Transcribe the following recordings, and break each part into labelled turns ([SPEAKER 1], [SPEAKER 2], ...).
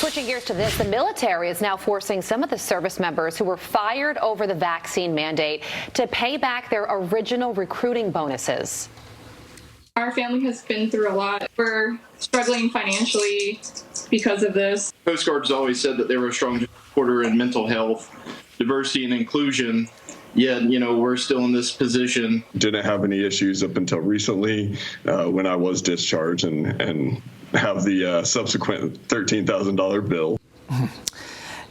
[SPEAKER 1] Switching gears to this, the military is now forcing some of the service members who were fired over the vaccine mandate to pay back their original recruiting bonuses.
[SPEAKER 2] Our family has been through a lot. We're struggling financially because of this.
[SPEAKER 3] Coast Guard's always said that they were a strong supporter in mental health, diversity, and inclusion. Yet, we're still in this position.
[SPEAKER 4] Didn't have any issues up until recently when I was discharged and have the subsequent $13,000 bill.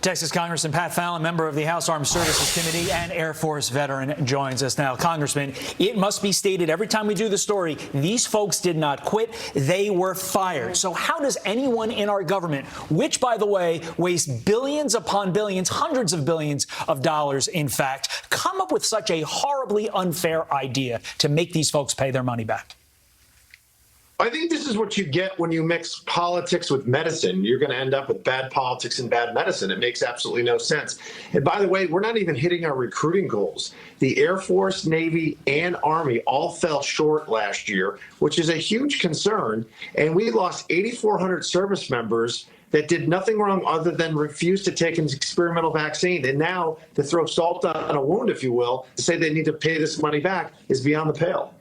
[SPEAKER 5] Texas Congressman Pat Fallon, member of the House Armed Services Committee and Air Force veteran, joins us now. Congressman, it must be stated every time we do the story, these folks did not quit. They were fired. So how does anyone in our government, which, by the way, wastes billions upon billions, hundreds of billions of dollars, in fact, come up with such a horribly unfair idea to make these folks pay their money back?
[SPEAKER 6] I think this is what you get when you mix politics with medicine. You're going to end up with bad politics and bad medicine. It makes absolutely no sense. And by the way, we're not even hitting our recruiting goals. The Air Force, Navy, and Army all fell short last year, which is a huge concern. And we lost 8,400 service members that did nothing wrong other than refuse to take an experimental vaccine. And now to throw salt on a wound, if you will, to say they need to pay this money back is beyond the pale.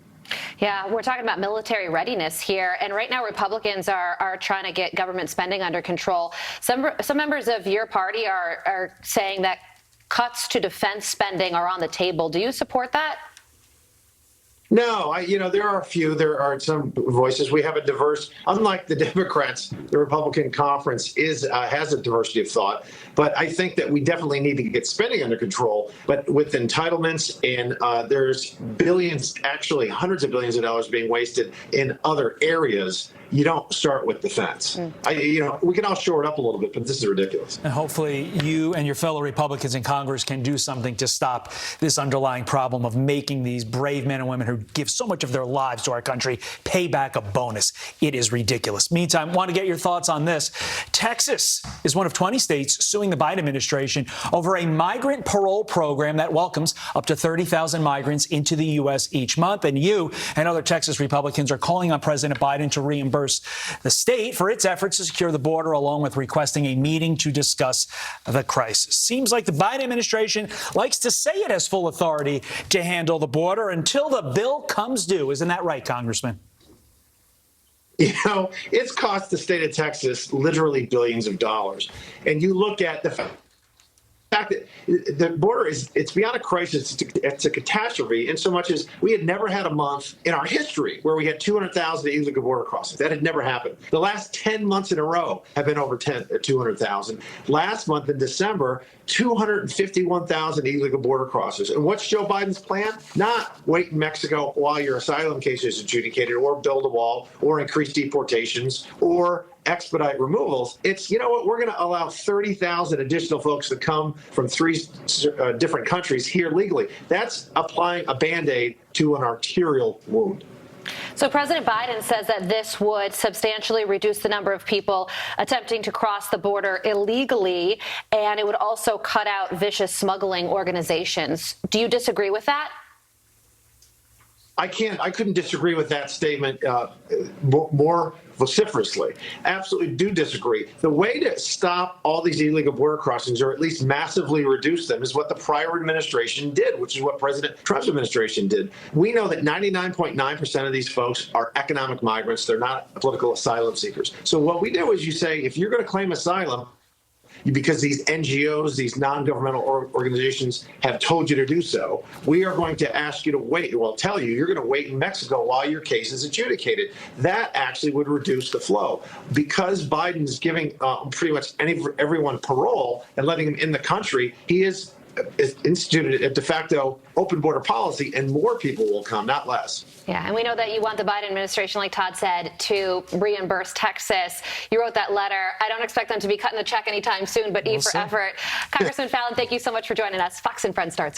[SPEAKER 1] Yeah, we're talking about military readiness here. And right now, Republicans are trying to get government spending under control. Some members of your party are saying that cuts to defense spending are on the table. Do you support that?
[SPEAKER 6] No, there are a few. There are some voices. We have a diverse, unlike the Democrats, the Republican conference has a diversity of thought. But I think that we definitely need to get spending under control. But with entitlements and there's billions, actually hundreds of billions of dollars being wasted in other areas, you don't start with defense. We can all shore it up a little bit, but this is ridiculous.
[SPEAKER 5] And hopefully you and your fellow Republicans in Congress can do something to stop this underlying problem of making these brave men and women who give so much of their lives to our country pay back a bonus. It is ridiculous. Meantime, want to get your thoughts on this. Texas is one of 20 states suing the Biden administration over a migrant parole program that welcomes up to 30,000 migrants into the U.S. each month. And you and other Texas Republicans are calling on President Biden to reimburse the state for its efforts to secure the border, along with requesting a meeting to discuss the crisis. Seems like the Biden administration likes to say it has full authority to handle the border until the bill comes due. Isn't that right, Congressman?
[SPEAKER 6] It's cost the state of Texas literally billions of dollars. And you look at the fact that the border it's beyond a crisis. It's a catastrophe in so much as we had never had a month in our history where we had 200,000 illegal border crossings. That had never happened. The last 10 months in a row have been over 200,000. Last month in December, 251,000 illegal border crossers. And what's Joe Biden's plan? Not wait in Mexico while your asylum case is adjudicated, or build a wall, or increase deportations, or expedite removals. It's, we're going to allow 30,000 additional folks to come from 3 different countries here legally. That's applying a Band-Aid to an arterial wound.
[SPEAKER 1] So President Biden says that this would substantially reduce the number of people attempting to cross the border illegally, and it would also cut out vicious smuggling organizations. Do you disagree with that?
[SPEAKER 6] I couldn't disagree with that statement more vociferously. Absolutely do disagree. The way to stop all these illegal border crossings, or at least massively reduce them, is what the prior administration did, which is what President Trump's administration did. We know that 99.9% of these folks are economic migrants. They're not political asylum seekers. So what we do is you say, if you're going to claim asylum, because these NGOs, these non-governmental organizations have told you to do so, we are going to ask you to wait. We'll tell you, you're going to wait in Mexico while your case is adjudicated. That actually would reduce the flow. Because Biden's giving pretty much everyone parole and letting them in the country, he is instituted a de facto open border policy, and more people will come, not less.
[SPEAKER 1] Yeah, and we know that you want the Biden administration, like Todd said, to reimburse Texas. You wrote that letter. I don't expect them to be cutting the check anytime soon, but E for effort. Congressman Fallon, thank you so much for joining us. Fox and Friends starts